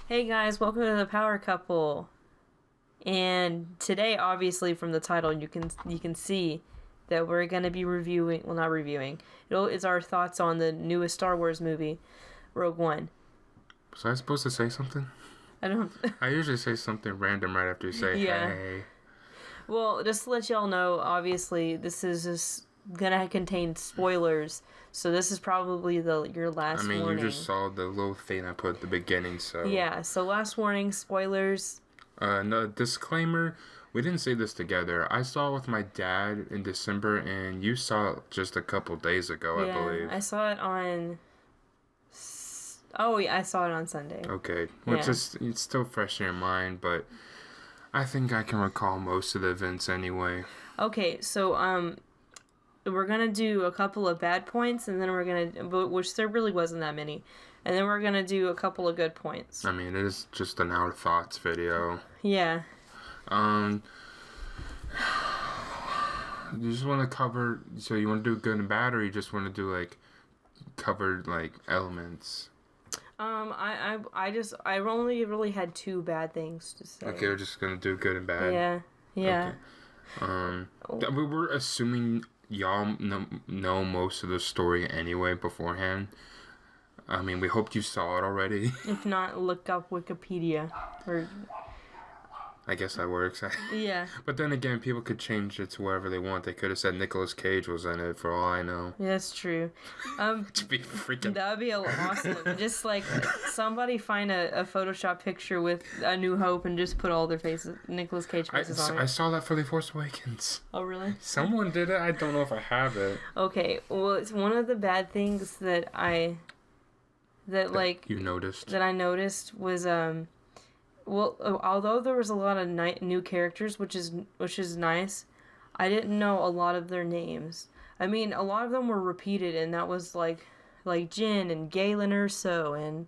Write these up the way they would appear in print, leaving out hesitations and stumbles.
Hey guys, welcome to the Power Couple. And today, obviously, from the title, you can see that we're gonna be reviewing. Well, not reviewing. It's our thoughts on the newest Star Wars movie, Rogue One. Was I supposed to say something? I don't. I usually say something random right after you say Yeah. hey. Well, just to let y'all know, obviously, this is just gonna contain spoilers. So this is probably your last I mean, warning. you just saw the little thing I put at the beginning, so. Yeah. So last warning, spoilers. No, disclaimer, we didn't say this together. I saw it with my dad in December, and you saw it just a couple days ago, I believe. I saw it on. Oh, yeah, I saw it on Sunday. Okay, which Yeah. is it's still fresh in your mind, but I think I can recall most of the events anyway. Okay, so we're gonna do a couple of bad points, and then which there really wasn't that many, and then we're gonna do a couple of good points. I mean, it is just an our thoughts video. Yeah. You just want to cover, so you want to do good and bad, or you just want to do like covered like elements? I only really had two bad things to say. Okay, we're just gonna do good and bad. Yeah. Yeah. We were assuming y'all know most of the story anyway beforehand. I mean, we hoped you saw it already. If not, look up Wikipedia. Or I guess that works. yeah. But then again, people could change it to wherever they want. They could have said Nicolas Cage was in it, for all I know. Yeah, that's true. To be freaking. That would be awesome. Just like somebody find a Photoshop picture with A New Hope and just put all their faces, Nicolas Cage faces on it. I saw that for The Force Awakens. Oh, really? Someone did it. I don't know if I have it. Okay. Well, it's one of the bad things that I noticed. that I noticed was although there was a lot of new characters, which is nice, I didn't know a lot of their names. I mean, a lot of them were repeated, and that was like Jyn and Galen Erso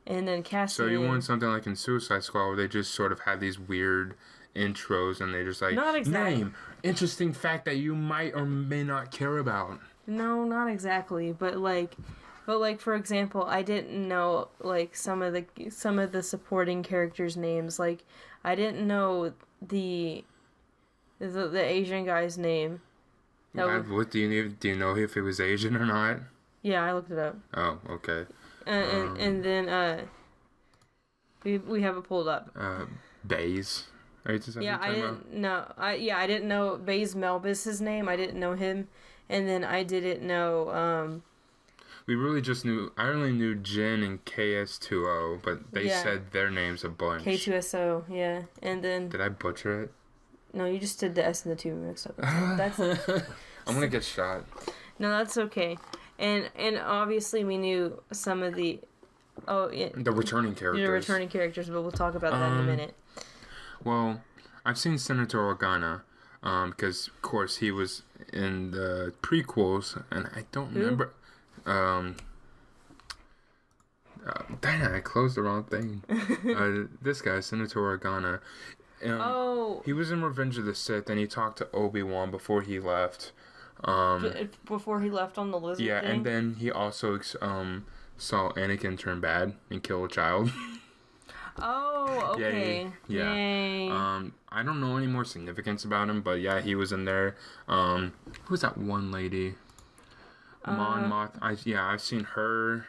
and then Cassian. So you want something like in Suicide Squad where they just sort of have these weird intros and they just like Not exactly. Name, interesting fact that you might or may not care about. No, not exactly, but for example, I didn't know like some of the supporting characters' names. Like I didn't know the Asian guy's name. What do you know if it was Asian or not? Yeah, I looked it up. Oh, okay. And then we have it pulled up. Baze. I didn't know Baze Melbis's name. I didn't know him, and then I didn't know. We really just knew. I only knew Jyn and KS2O, but they said their names a bunch. K2SO, yeah, and then. Did I butcher it? No, you just did the S and the 2 mixed up. That's. I'm gonna get shot. No, that's okay, and obviously we knew some of the. Oh yeah. The returning characters. The returning characters, but we'll talk about that in a minute. Well, I've seen Senator Organa, because of course he was in the prequels, and I don't remember. Dang, I closed the wrong thing. This guy, Senator Organa. He was in Revenge of the Sith, and he talked to Obi-Wan before he left. Before he left on the lizard thing? And then he also saw Anakin turn bad and kill a child. Oh, okay. Yeah. Yay. I don't know any more significance about him, but yeah, he was in there. Who was that one lady? Mon Moth. I've seen her.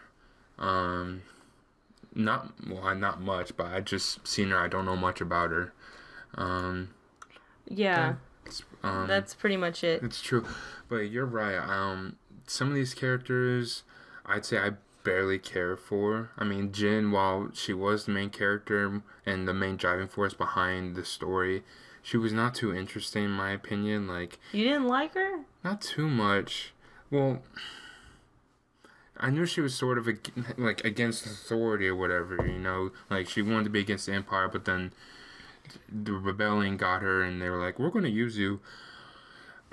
Not much, but I just seen her. I don't know much about her. That's pretty much it. It's true, but you're right. Some of these characters, I'd say I barely care for. I mean, Jyn, while she was the main character and the main driving force behind the story, she was not too interesting in my opinion. Like, you didn't like her? Not too much. Well, I knew she was sort of like against authority or whatever, you know. Like, she wanted to be against the Empire, but then the rebellion got her, and they were like, "We're going to use you."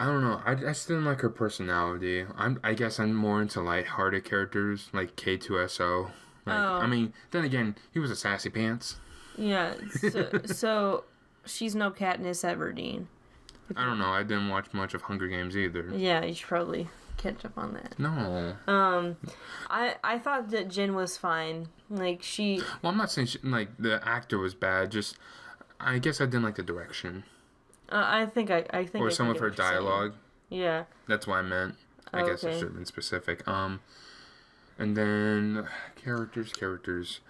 I don't know. I still didn't like her personality. I guess I'm more into lighthearted characters like K2SO. I mean, then again, he was a sassy pants. Yeah. So she's no Katniss Everdeen. I don't know. I didn't watch much of Hunger Games either. Yeah, you should probably catch up on that. No. I thought that Jin was fine. Like she. Well, I'm not saying like the actor was bad. Just I guess I didn't like the direction. I think. Or some of her dialogue. Yeah. That's what I meant. I guess I should have been specific. And then characters.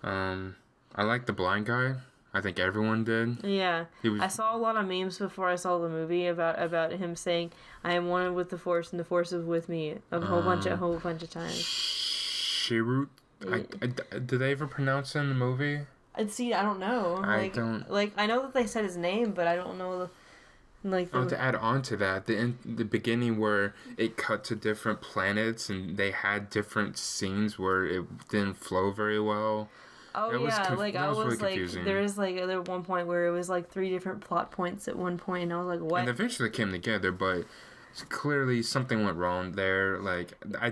I like the blind guy. I think everyone did. Yeah. I saw a lot of memes before I saw the movie about him saying, "I am one with the Force, and the Force is with me," a whole bunch of times. Shirut. Did they ever pronounce it in the movie? See, I don't know. I don't. Like, I know that they said his name, but I don't know. To add on to that, the beginning where it cut to different planets and they had different scenes where it didn't flow very well. Oh I was really like, confusing. there was like at one point where it was like 3 different plot points at one point, and I was like, what? And eventually came together, but clearly something went wrong there. Like I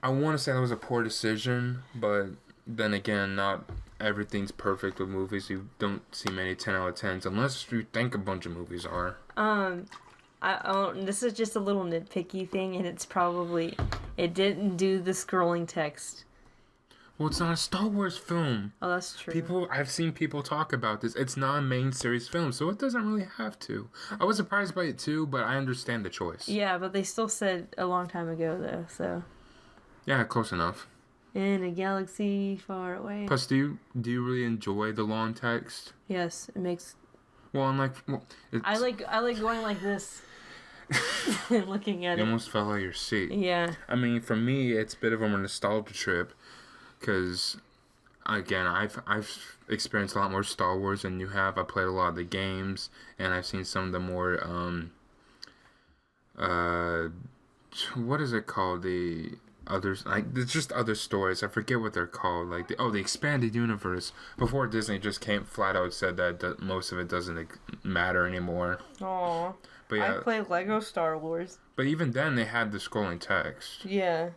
want to say that was a poor decision, but then again, not everything's perfect with movies. You don't see many 10 out of 10s unless you think a bunch of movies are. This is just a little nitpicky thing, and it's probably it didn't do the scrolling text. Well, it's not a Star Wars film. Oh, that's true. I've seen people talk about this. It's not a main series film, so it doesn't really have to. I was surprised by it too, but I understand the choice. Yeah, but they still said a long time ago though, so. Yeah, close enough. In a galaxy far away. Plus, do you really enjoy the long text? Yes, it makes. Well, I like going like this. Looking at it. You almost fell out of your seat. Yeah. I mean, for me, it's a bit of a nostalgia trip. Because, again, I've experienced a lot more Star Wars than you have. I played a lot of the games, and I've seen some of the more, what is it called? The others, like, it's just other stories. I forget what they're called. Like, the expanded universe. Before Disney just came flat out said that most of it doesn't matter anymore. Aww. But yeah, I played Lego Star Wars. But even then, they had the scrolling text. Yeah.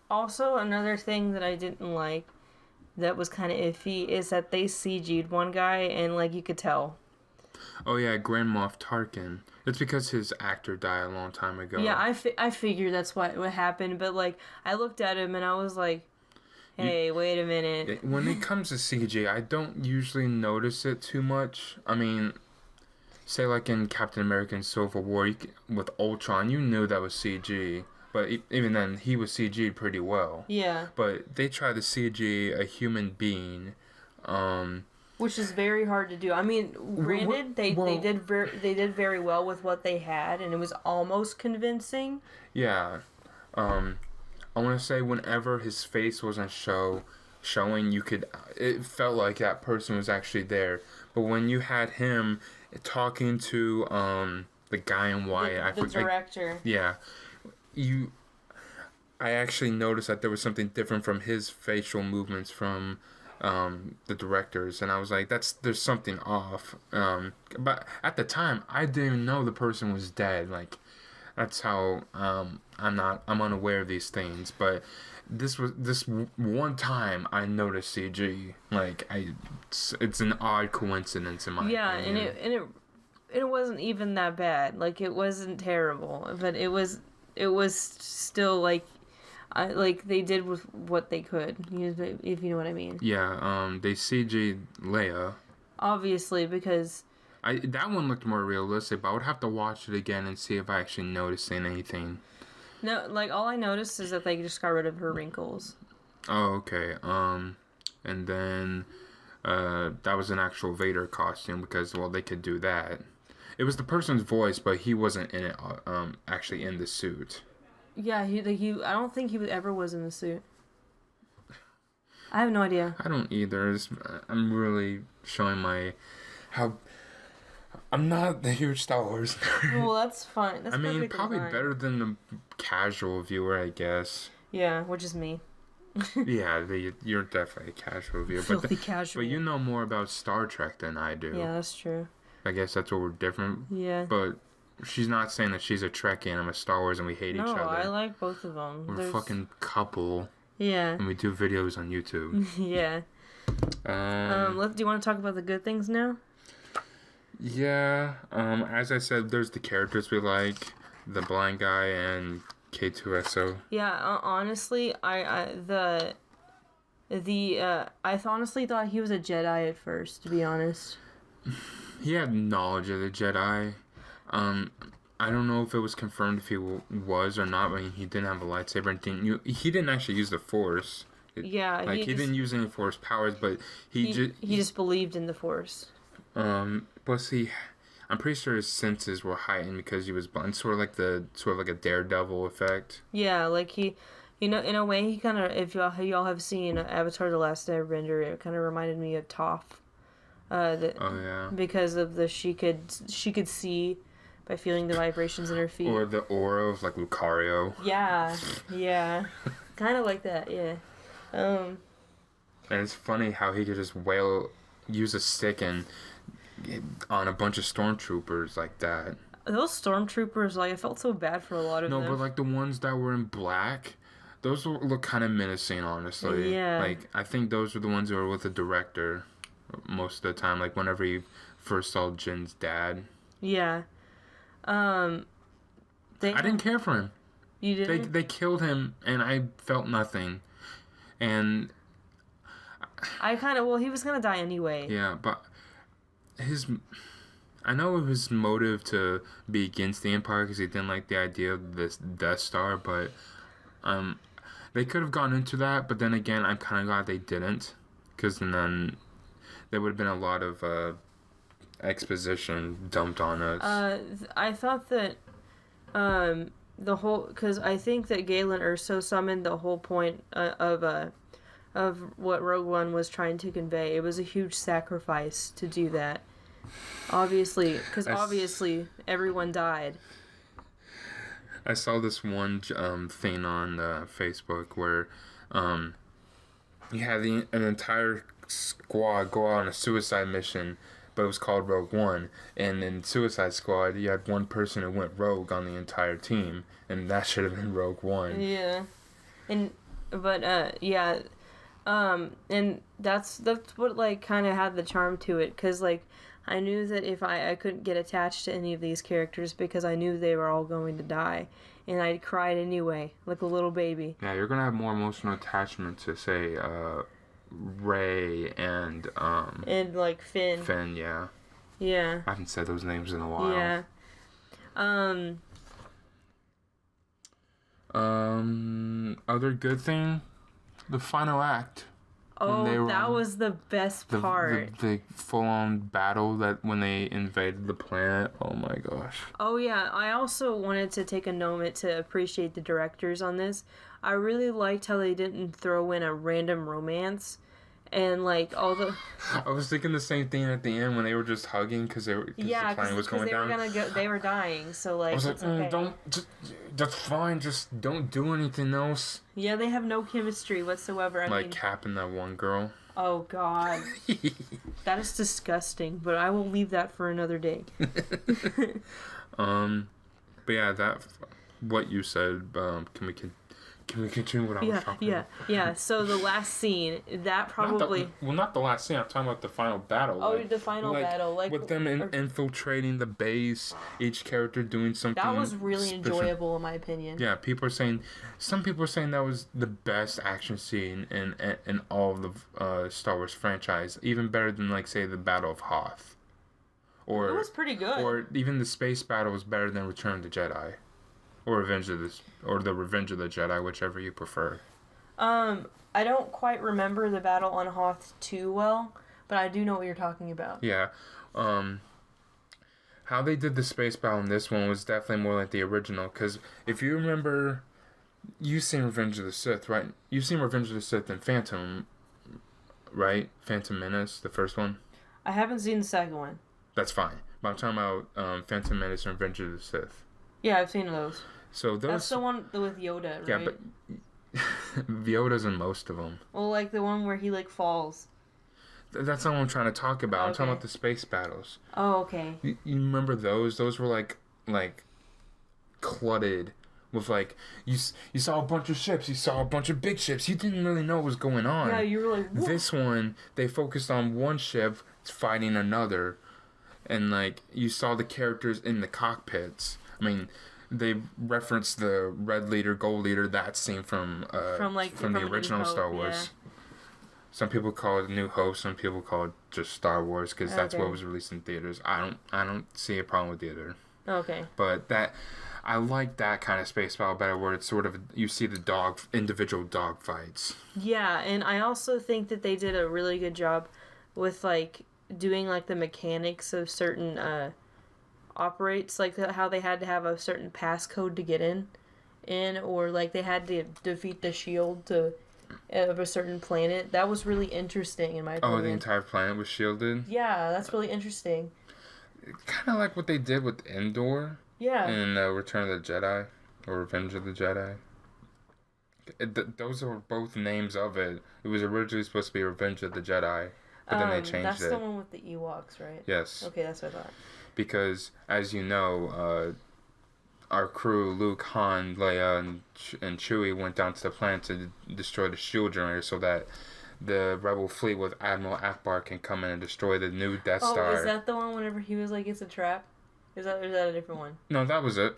Also, another thing that I didn't like that was kind of iffy is that they CG'd one guy and, like, you could tell. Oh, yeah, Grand Moff Tarkin. It's because his actor died a long time ago. Yeah, I figured that's what happened, but, like, I looked at him and I was like, hey, wait a minute. When it comes to CG, I don't usually notice it too much. I mean, say, like, in Captain America and Civil War, with Ultron, you knew that was CG. But even then, he was CG'd pretty well. Yeah. But they tried to CG a human being, which is very hard to do. I mean, granted, they did very well with what they had, and it was almost convincing. Yeah. I want to say whenever his face wasn't showing, it felt like that person was actually there. But when you had him talking to the guy in white, the director. Yeah. I actually noticed that there was something different from his facial movements from the directors, and I was like, there's something off. But at the time, I didn't even know the person was dead. Like, that's how I'm unaware of these things. But this one time I noticed CG. Like, it's an odd coincidence in my opinion. Yeah, and it wasn't even that bad. Like, it wasn't terrible, but it was still like they did with what they could, if you know what I mean. Yeah, they CG'd Leia. Obviously, because that one looked more realistic, but I would have to watch it again and see if I actually noticed anything. No, like, all I noticed is that they just got rid of her wrinkles. Oh, okay. And then that was an actual Vader costume because, well, they could do that. It was the person's voice, but he wasn't in it. Actually, in the suit. Yeah, he. I don't think he ever was in the suit. I have no idea. I don't either. I'm really showing I'm not a huge Star Wars nerd. Well, that's fine. That's probably fine. better than the casual viewer, I guess. Yeah, which is me. Yeah, you're definitely a casual viewer. Filthy casual. But you know more about Star Trek than I do. Yeah, that's true. I guess that's where we're different. Yeah. But she's not saying that she's a Trekkie and I'm a Star Wars and we hate each other. No, I like both of them. We're a fucking couple. Yeah. And we do videos on YouTube. Yeah. Do you want to talk about the good things now? Yeah. As I said, there's the characters we like, the blind guy and K2SO. Yeah, honestly, I honestly thought he was a Jedi at first, to be honest. He had knowledge of the Jedi. Um, I don't know if it was confirmed if he was or not. I mean, he didn't have a lightsaber and he didn't actually use the Force. Yeah, Like he didn't use any Force powers, but he just believed in the Force. Plus I'm pretty sure his senses were heightened because he was blind, sort of like a Daredevil effect. Yeah, like he, in a way, he kind of, if y'all have seen Avatar: The Last Airbender, it kind of reminded me of Toph. Oh yeah. Because of she could see by feeling the vibrations in her feet. Or the aura of like Lucario. Yeah, kind of like that. Yeah. And it's funny how he could just use a stick and on a bunch of stormtroopers like that. Those stormtroopers, like, I felt so bad for a lot of them. No, but like the ones that were in black, those look kind of menacing, honestly. Yeah. Like I think those were the ones who were with the director most of the time. Like whenever he first saw Jin's dad. Yeah. I didn't care for him. You didn't? They killed him, and I felt nothing. And he was gonna die anyway. Yeah, but I know his motive to be against the Empire because he didn't like the idea of this Death Star, but they could have gone into that. But then again, I'm kind of glad they didn't, because then there would have been a lot of exposition dumped on us. I thought that because I think that Galen Erso summoned the whole point of what Rogue One was trying to convey. It was a huge sacrifice to do that. Obviously, because everyone died. I saw this one thing on Facebook where you had an entire squad go out on a suicide mission, but it was called Rogue One. And in Suicide Squad, you had one person who went rogue on the entire team, and that should have been Rogue One. Yeah, and that's what like kind of had the charm to it, because like I knew that if I couldn't get attached to any of these characters because I knew they were all going to die, and I cried anyway, like a little baby. Yeah, you're gonna have more emotional attachment to say Rey and like Finn. Finn, yeah. Yeah. I haven't said those names in a while. Yeah. Other good thing, the final act. Oh, that was the best part. The full-on battle when they invaded the planet. Oh my gosh. Oh yeah, I also wanted to take a moment to appreciate the directors on this. I really liked how they didn't throw in a random romance. And like all the, I was thinking the same thing at the end when they were just hugging because the plane was going down. They were dying, so like. I was like, okay. That's fine. Just don't do anything else. Yeah, they have no chemistry whatsoever. I mean, Cap and that one girl. Oh God, that is disgusting. But I will leave that for another day. But yeah, what you said. Can we continue what I was talking about? Yeah. So the last scene, that probably... Not the last scene. I'm talking about the final battle. Oh, the final battle. With them infiltrating the base, each character doing something... That was really enjoyable, in my opinion. Yeah, some people are saying that was the best action scene in all of the Star Wars franchise. Even better than, like, say, the Battle of Hoth. It was pretty good. Or even the space battle was better than Return of the Jedi. Or Revenge of the Jedi, whichever you prefer. I don't quite remember the battle on Hoth too well, but I do know what you're talking about. Yeah. How they did the space battle in this one was definitely more like the original, because if you remember, you've seen Revenge of the Sith, right? You've seen Revenge of the Sith and Phantom, right? Phantom Menace, the first one? I haven't seen the second one. That's fine. But I'm talking about Phantom Menace and Revenge of the Sith. Yeah, I've seen those. So that's the one with Yoda, right? Yeah, but Yoda's in most of them. Well, like the one where he like falls. That's not what I'm trying to talk about. Okay. I'm talking about the space battles. Oh, okay. You remember those? Those were like cluttered with like you saw a bunch of ships, you saw a bunch of big ships. You didn't really know what was going on. Yeah, you were like, what? This one, they focused on one ship fighting another. and like you saw the characters in the cockpits. I mean, they referenced the red leader, gold leader, that scene from the original Star Wars. Yeah. Some people call it New Hope. Some people call it just Star Wars because that's what was released in theaters. I don't see a problem with either. Okay. But I like that kind of space battle better, where it's sort of you see the individual dog fights. Yeah, and I also think that they did a really good job with like doing like the mechanics of certain operates, like how they had to have a certain passcode to get in, or like they had to defeat the shield of a certain planet. That was really interesting in my opinion. Oh, the entire planet was shielded? Yeah, that's really interesting. Kind of like what they did with Endor. Yeah. In Return of the Jedi, or Revenge of the Jedi. Those are both names of it. It was originally supposed to be Revenge of the Jedi, but then they changed that's it. That's the one with the Ewoks, right? Yes. Okay, that's what I thought. Because, as you know, our crew, Luke, Han, Leia, and Chewie went down to the planet to destroy the shield generator so that the rebel fleet with Admiral Akbar can come in and destroy the new Death Star. Oh, is that the one whenever he was like, it's a trap? Is that a different one? No, that was it.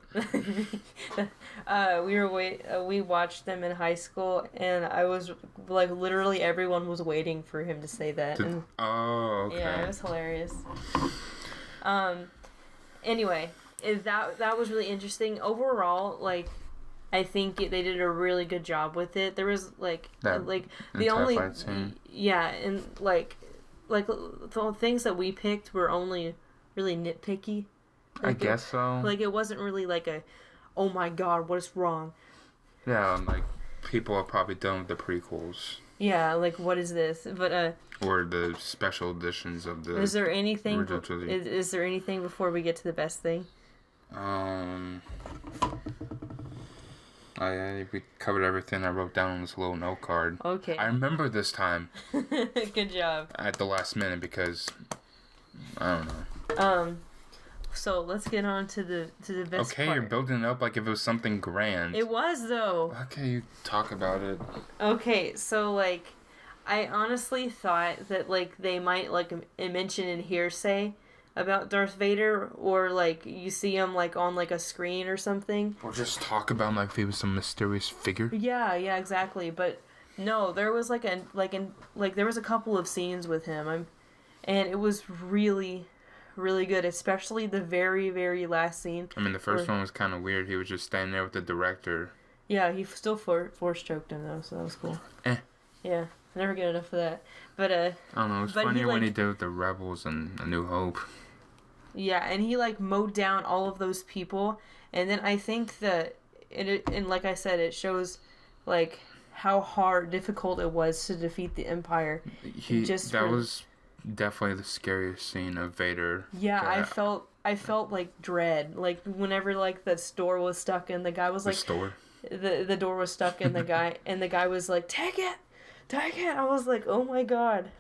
We watched them in high school, and I was like, literally everyone was waiting for him to say that. Oh, okay. Yeah, it was hilarious. Anyway, that was really interesting. Overall, like, I think they did a really good job with it. There was the only yeah, and like the things that we picked were only really nitpicky. I guess so. Like, it wasn't really like oh my god, what is wrong? Yeah, like, people are probably done with the prequels. Yeah, like, what is this? But, or the special editions of the Is there anything... Is there anything before we get to the best thing? We covered everything I wrote down on this little note card. Okay. I remember this time. Good job. At the last minute because... I don't know. So let's get on to the best part. Okay, you're building it up like if it was something grand. It was, though. Okay, you talk about it. Okay, so, like, I honestly thought that, like, they might, like, mention in hearsay about Darth Vader, or, like, you see him, like, on, like, a screen or something. Or just talk about him like if he was some mysterious figure. Yeah, exactly. But, no, there was, there was a couple of scenes with him, and it was really... really good, especially the very, very last scene. I mean, the first one was kind of weird. He was just standing there with the director. Yeah, he still force choked him, though, so that was cool. Yeah, I never get enough of that. But, I don't know, it was funnier when he did with the Rebels and A New Hope. Yeah, and he, like, mowed down all of those people, and then I think that, and like I said, it shows, like, how difficult it was to defeat the Empire. That was... definitely the scariest scene of Vader. Yeah, I felt like dread. Like whenever like the door was stuck and the guy was like the door was stuck and the guy was like, take it. I was like, oh my god.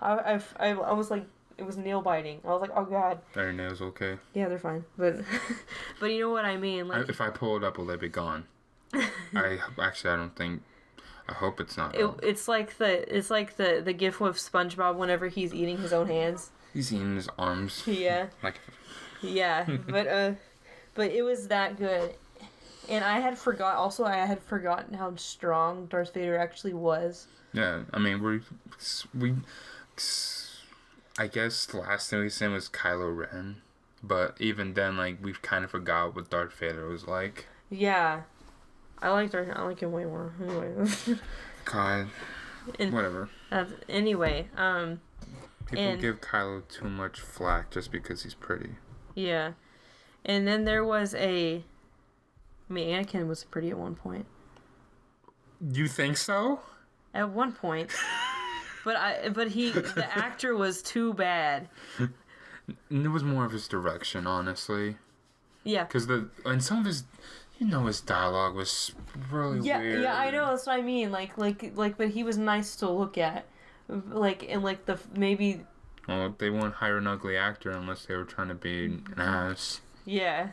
I was like, it was nail biting. I was like, oh god. Are your nails okay? Yeah, they're fine. But you know what I mean. Like if I pull it up, will they be gone? I don't think. I hope it's not. It's like the gif with SpongeBob whenever he's eating his own hands. He's eating his arms. Yeah. Yeah, but it was that good, and I had forgotten how strong Darth Vader actually was. Yeah, I mean we I guess the last thing we seen was Kylo Ren, but even then, like, we've kind of forgot what Darth Vader was like. Yeah. I like him way more. Anyway. God. Whatever. Anyway, People give Kylo too much flack just because he's pretty. Yeah. And then there was Anakin was pretty at one point. You think so? At one point. but the actor was too bad. It was more of his direction, honestly. Yeah. Because some of his... his dialogue was really weird. Yeah, I know. That's what I mean. But he was nice to look at. Maybe... Well, they wouldn't hire an ugly actor unless they were trying to be an ass. Yeah.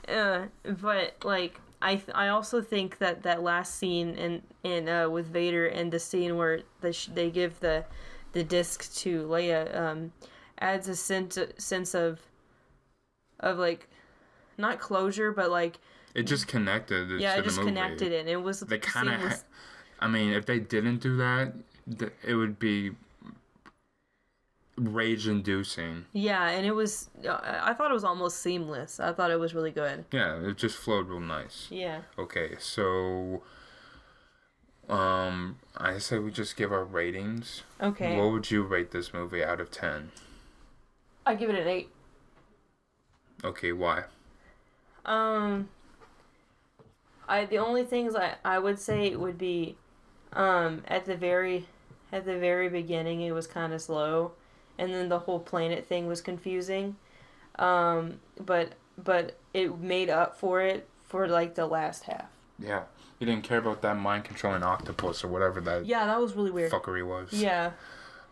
But, like, I also think that last scene in with Vader and the scene where they give the disc to Leia, adds a sense of like, not closure, but like, It just connected yeah, to it just the movie. connected it. And it was They kind of, seamless. I mean, if they didn't do that, it would be rage-inducing. Yeah, and it was. I thought it was almost seamless. I thought it was really good. Yeah, it just flowed real nice. Yeah. Okay, so, I say we just give our ratings. Okay. What would you rate this movie out of 10? I give it an 8. Okay, why? The only things I would say would be, at the very beginning it was kind of slow, and then the whole planet thing was confusing, but it made up for it for like the last half. Yeah, you didn't care about that mind-controlling octopus or whatever that Yeah, that was really weird. fuckery was. Yeah.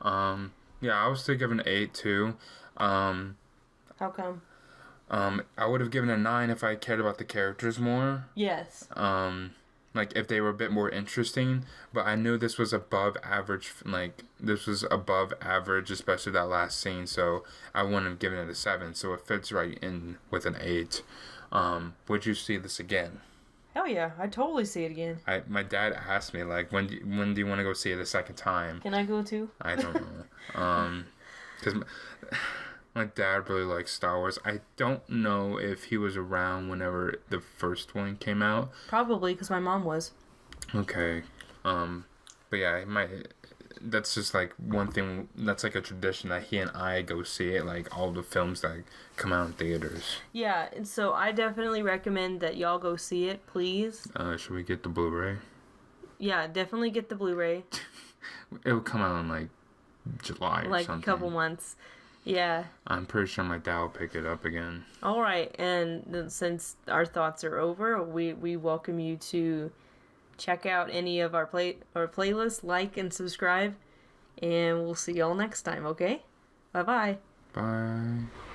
Yeah, I was still giving an 8 too. How come? I would have given a 9 if I cared about the characters more. Yes. Like if they were a bit more interesting, but I knew this was above average, especially that last scene, so I wouldn't have given it a 7, so it fits right in with an 8. Would you see this again? Hell yeah, I'd totally see it again. My dad asked me, like, when do you want to go see it a second time? Can I go too? I don't know. Because my dad really likes Star Wars. I don't know if he was around whenever the first one came out. Probably, because my mom was. Okay. But yeah, that's just like one thing, that's like a tradition that he and I go see it, like all the films that come out in theaters. Yeah, and so I definitely recommend that y'all go see it, please. Should we get the Blu-ray? Yeah, definitely get the Blu-ray. It'll come out in like July or like something. a couple months. Yeah. I'm pretty sure my dad will pick it up again. All right, and then since our thoughts are over, we welcome you to check out any of our playlists, like and subscribe, and we'll see y'all next time, okay? Bye-bye. Bye.